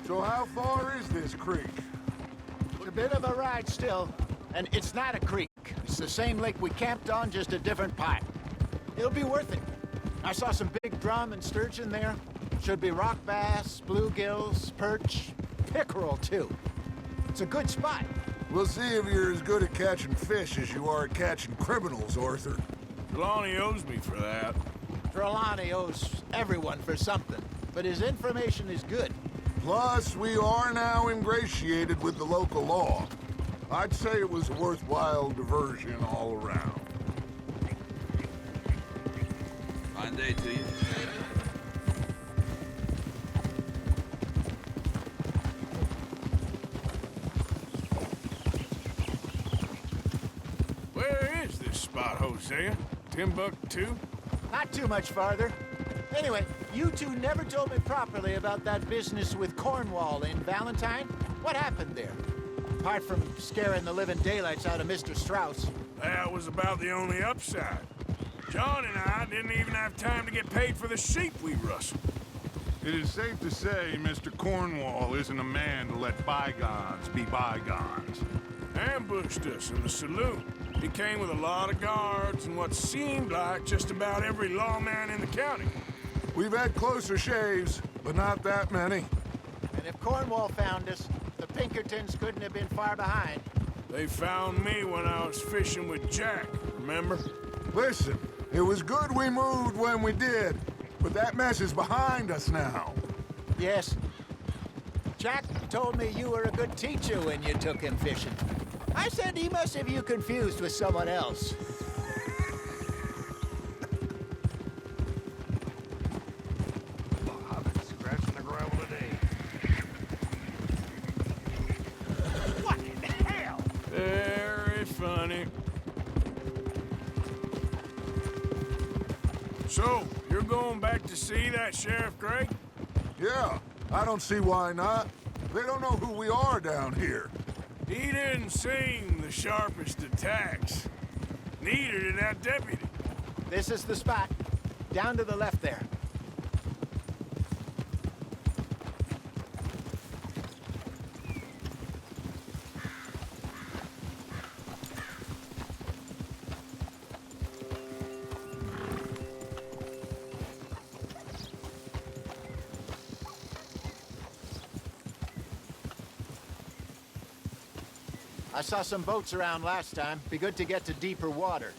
So how far is this creek? It's a bit of a ride still, and it's not a creek. It's the same lake we camped on, just a different part. It'll be worth it. I saw some big drum and sturgeon there. Should be rock bass, bluegills, perch, pickerel too. It's a good spot. We'll see if you're as good at catching fish as you are at catching criminals, Arthur. Trelawney owes me for that. Trelawney owes everyone for something, but his information is good. Plus, we are now ingratiated with the local law. I'd say it was a worthwhile diversion all around. Fine day to you. Where is this spot, Hosea? Timbuktu? Not too much farther. Anyway, you two never told me properly about that business with Cornwall in Valentine. What happened there? Apart from scaring the living daylights out of Mr. Strauss. That was about the only upside. John and I didn't even have time to get paid for the sheep we rustled. It is safe to say Mr. Cornwall isn't a man to let bygones be bygones. Ambushed us in the saloon. He came with a lot of guards and what seemed like just about every lawman in the county. We've had closer shaves, but not that many. And if Cornwall found us, the Pinkertons couldn't have been far behind. They found me when I was fishing with Jack, remember? Listen, it was good we moved when we did, but that mess is behind us now. Yes. Jack told me you were a good teacher when you took him fishing. I said he must have you confused with someone else. I've been scratching the gravel today. What in the hell? Very funny. So, you're going back to see that Sheriff Craig? Yeah, I don't see why not. They don't know who we are down here. He didn't seem the sharpest attacks. Neither did that deputy. This is the spot. Down to the left there. I saw some boats around last time. Be good to get to deeper water.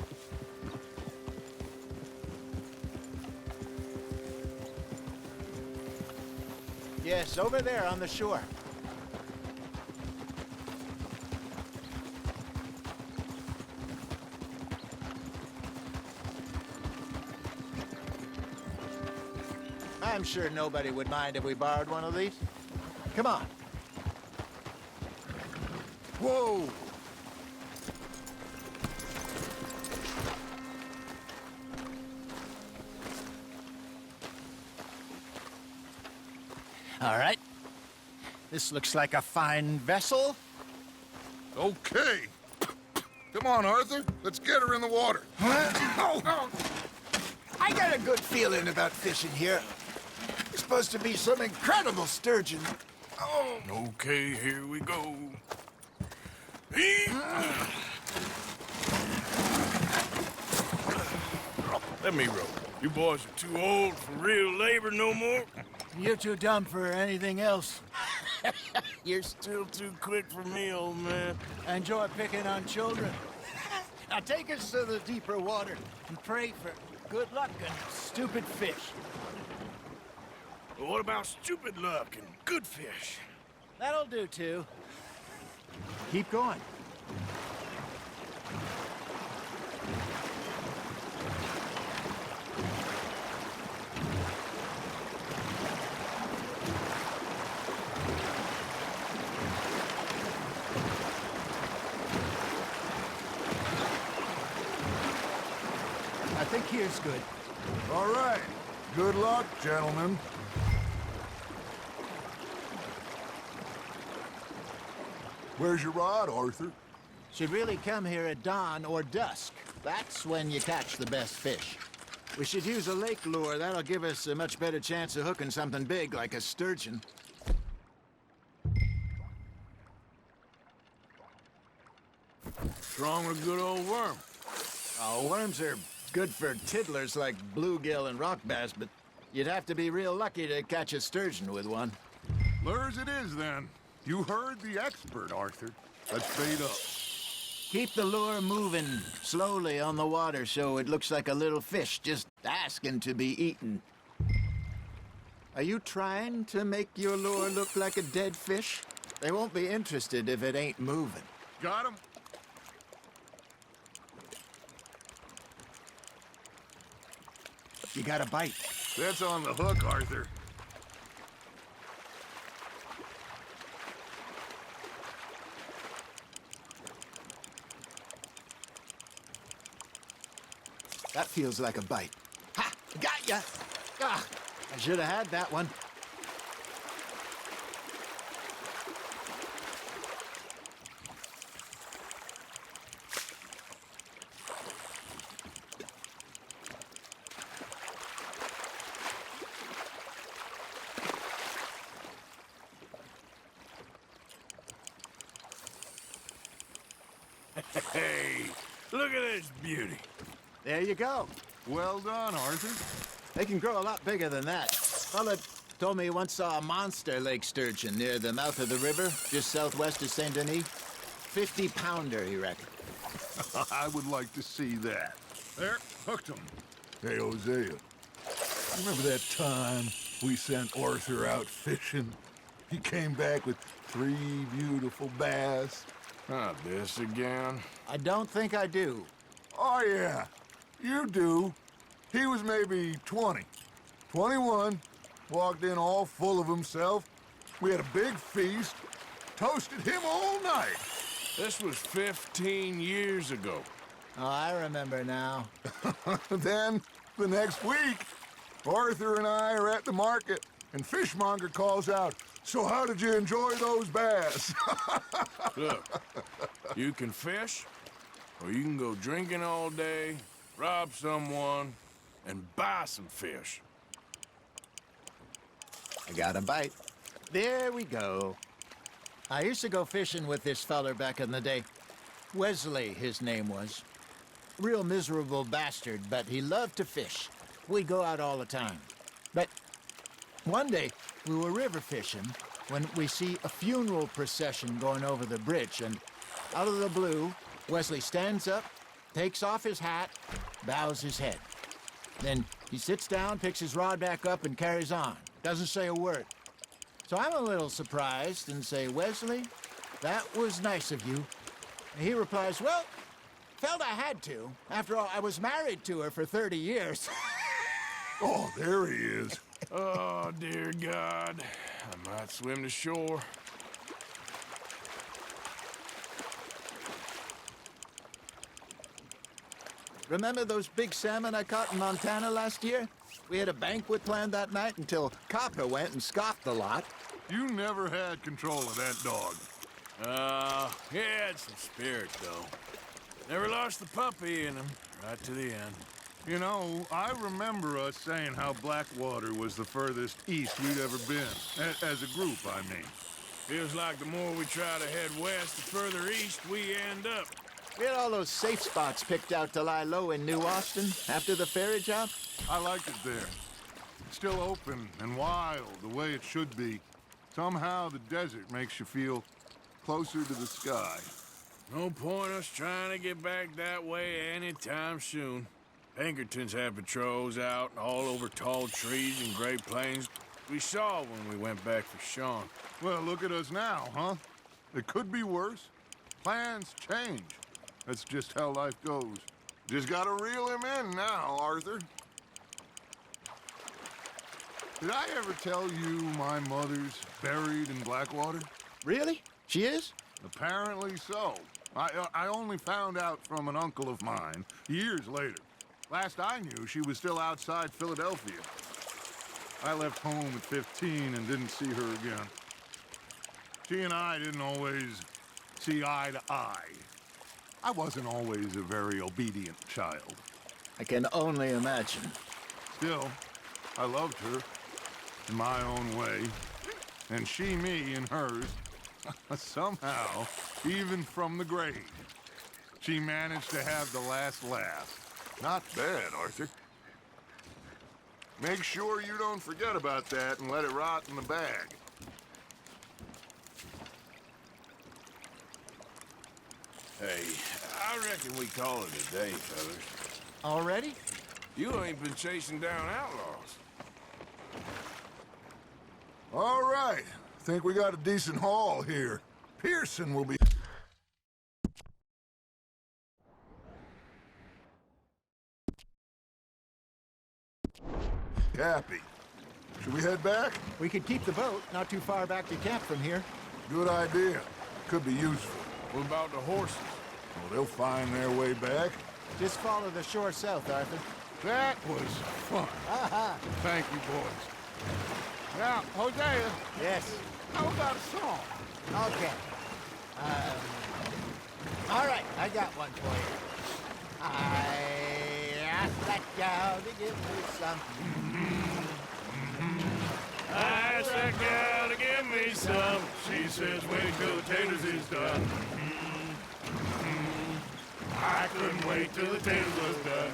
Yes, over there on the shore. I'm sure nobody would mind if we borrowed one of these. Come on. Whoa! All right. This looks like a fine vessel. Okay. Come on, Arthur. Let's get her in the water. Oh. I got a good feeling about fishing here. There's supposed to be some incredible sturgeon. Oh. Okay, here we go. Let me row. You boys are too old for real labor no more. You're too dumb for anything else. You're still too quick for me, old man. I enjoy picking on children. Now take us to the deeper water and pray for good luck and stupid fish. But what about stupid luck and good fish? That'll do, too. Keep going. I think here's good. All right. Good luck, gentlemen. Where's your rod, Arthur? Should really come here at dawn or dusk. That's when you catch the best fish. We should use a lake lure. That'll give us a much better chance of hooking something big like a sturgeon. What's wrong with a good old worm? Oh, worms are good for tiddlers like bluegill and rock bass, but you'd have to be real lucky to catch a sturgeon with one. Lures it is, then. You heard the expert, Arthur. Let's bait up. Keep the lure moving slowly on the water so it looks like a little fish just asking to be eaten. Are you trying to make your lure look like a dead fish? They won't be interested if it ain't moving. Got him. You got a bite. That's on the hook, Arthur. That feels like a bite. Ha! Got ya! Ah, I should have had that one. Hey, look at this beauty. There you go. Well done, Arthur. They can grow a lot bigger than that. Fella told me he once saw a monster lake sturgeon near the mouth of the river, just southwest of Saint Denis. 50-pounder, he reckoned. I would like to see that. There, hooked him. Hey, Hosea. Remember that time we sent Arthur out fishing? He came back with 3 beautiful bass. Not this again. I don't think I do. Oh, yeah. You do. He was maybe 20. 21. Walked in all full of himself. We had a big feast. Toasted him all night. This was 15 years ago. Oh, I remember now. Then, the next week, Arthur and I are at the market, and Fishmonger calls out, "So how did you enjoy those bass?" Look, you can fish, or you can go drinking all day, rob someone, and buy some fish. I got a bite. There we go. I used to go fishing with this feller back in the day. Wesley, his name was. Real miserable bastard, but he loved to fish. We'd go out all the time. But one day, we were river fishing when we see a funeral procession going over the bridge, and out of the blue, Wesley stands up, takes off his hat, bows his head. Then he sits down, picks his rod back up, and carries on. Doesn't say a word. So I'm a little surprised and say, "Wesley, that was nice of you." And he replies, "Well, felt I had to. After all, I was married to her for 30 years. Oh, there he is. Oh, dear God. I might swim to shore. Remember those big salmon I caught in Montana last year? We had a banquet planned that night until Copper went and scoffed the lot. You never had control of that dog. He had some spirit, though. Never lost the puppy in him, right to the end. You know, I remember us saying how Blackwater was the furthest east we'd ever been. As a group, I mean. Feels like the more we try to head west, the further east we end up. We had all those safe spots picked out to lie low in New Austin after the ferry job. I liked it there. It's still open and wild, the way it should be. Somehow the desert makes you feel closer to the sky. No point us trying to get back that way anytime soon. Pinkertons have patrols out all over tall trees and Great Plains. We saw when we went back for Sean. Well, look at us now, huh? It could be worse. Plans change. That's just how life goes. Just gotta reel him in now, Arthur. Did I ever tell you my mother's buried in Blackwater? Really? She is? Apparently so. I only found out from an uncle of mine years later. Last I knew, she was still outside Philadelphia. I left home at 15 and didn't see her again. She and I didn't always see eye to eye. I wasn't always a very obedient child. I can only imagine. Still, I loved her in my own way, and she me in hers. Somehow, even from the grave. She managed to have the last laugh. Not bad, Arthur. Make sure you don't forget about that and let it rot in the bag. Hey, I reckon we call it a day, fellas. Already? You ain't been chasing down outlaws. All right. Think we got a decent haul here. Pearson will be... happy. Should we head back? We could keep the boat not too far back to camp from here. Good idea. Could be useful. What about the horses? Well, they'll find their way back. Just follow the shore south, Arthur. That was fun. Thank you, boys. Now, Hosea, Yes. how about a song? Okay. All right, I got one for you. I asked that gal to give me some. I asked that gal to give me some. She says wait till the taters is done. I couldn't wait till the taters was done.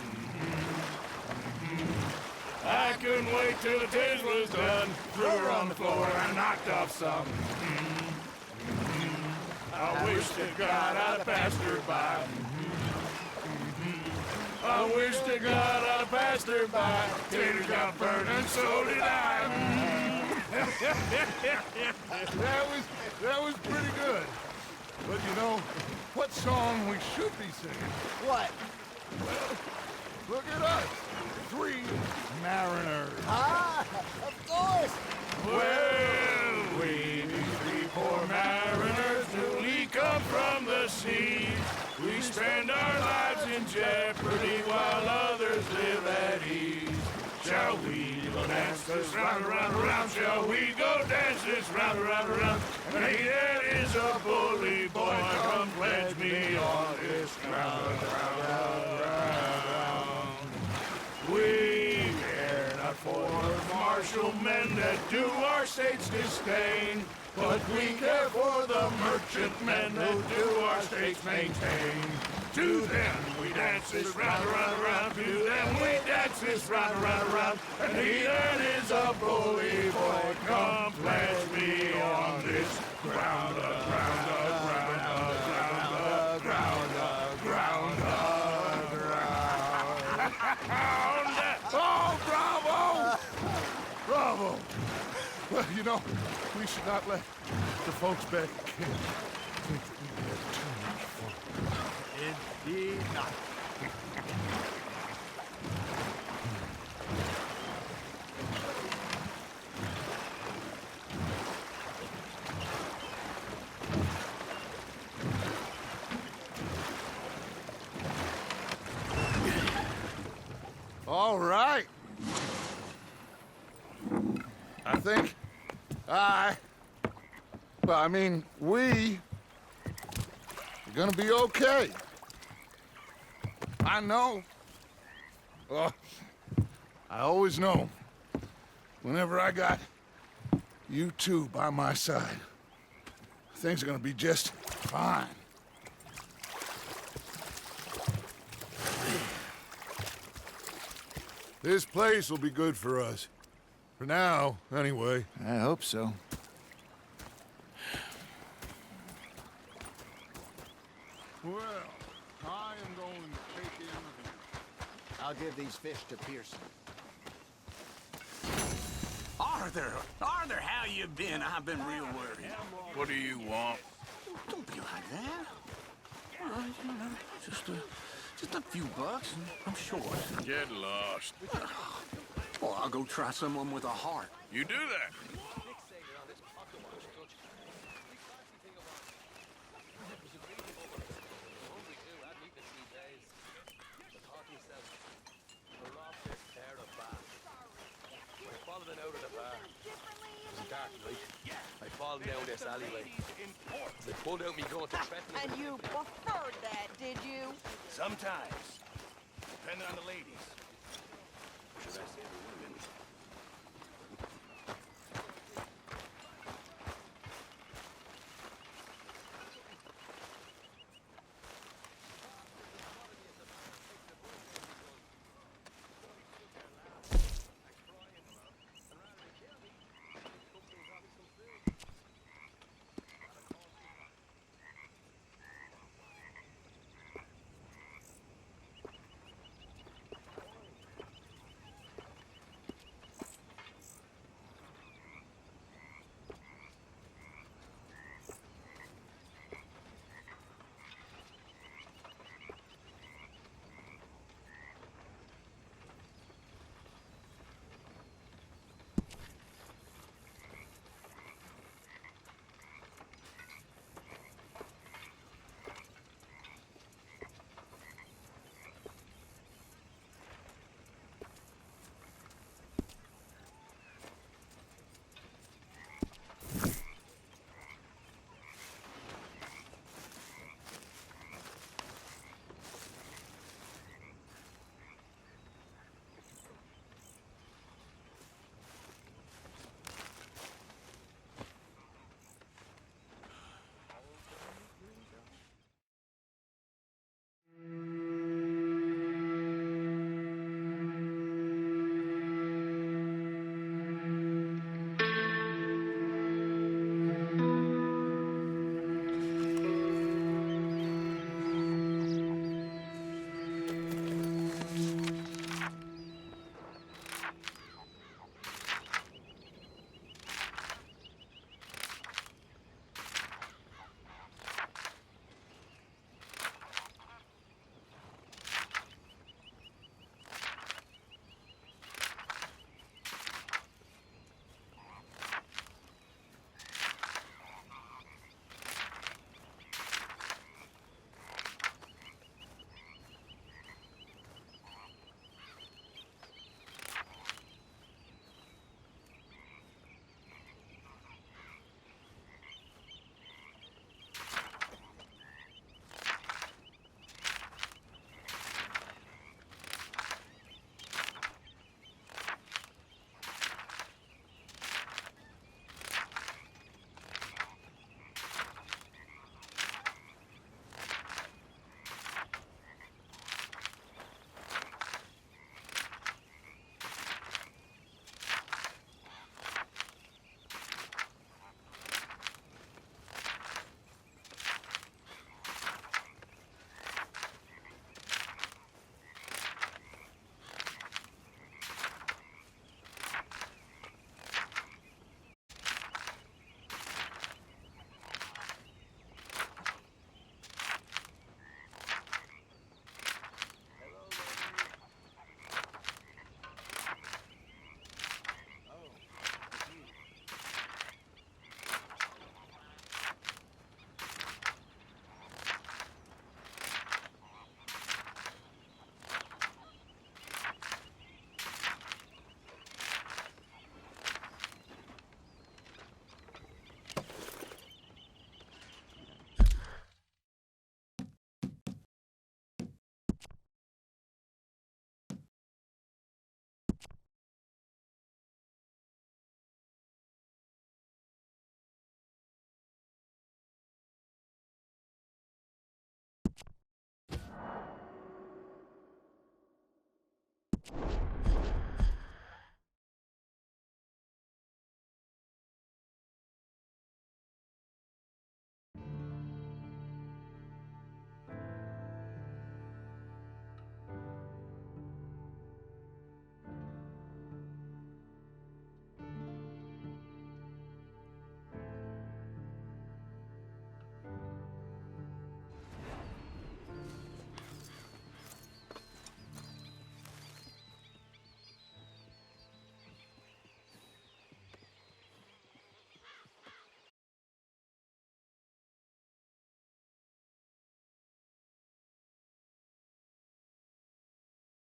I couldn't wait till the taters was done. Threw her on the floor and knocked off some. I wish to God I'd have passed her by. I wish to God I'd have passed her by. Taters got burned and so did I. That was pretty good. But you know, what song we should be singing? What? Look at us. 3 mariners. Ah, of course. Well, we three poor mariners newly come from the sea. We spend our lives in jeopardy while others live at ease. Shall we go dance this round, around, around? Shall we go dance this round, around, around? And he that is a bully boy, come pledge me on this ground, ground, ground. We care not for martial men that do our state's disdain, but we care for the merchantmen who do our states maintain. To them we dance this round, around, around. To them we dance this round, around, around. And he that is a bully boy, come pledge me on this ground, ground, ground, ground, ground, ground, ground. Oh, bravo! Bravo! Well, you know, we should not let the folks back at camp think that we had too much fun. Indeed not. All right. I think we are gonna be okay. I know. I always know. Whenever I got you two by my side, things are gonna be just fine. This place will be good for us. For now, anyway. I hope so. Well, I am going to take in the view. I'll give these fish to Pearson. Arthur, how you been? I've been real worried. What do you want? Don't be like that. Just a few bucks, and I'm short. Get lost. Well, I'll go try someone with a heart. You do that. I fall down this alleyway. They pulled out me gun to threaten me. And you preferred that, did you? Sometimes, depending on the ladies. Should I say the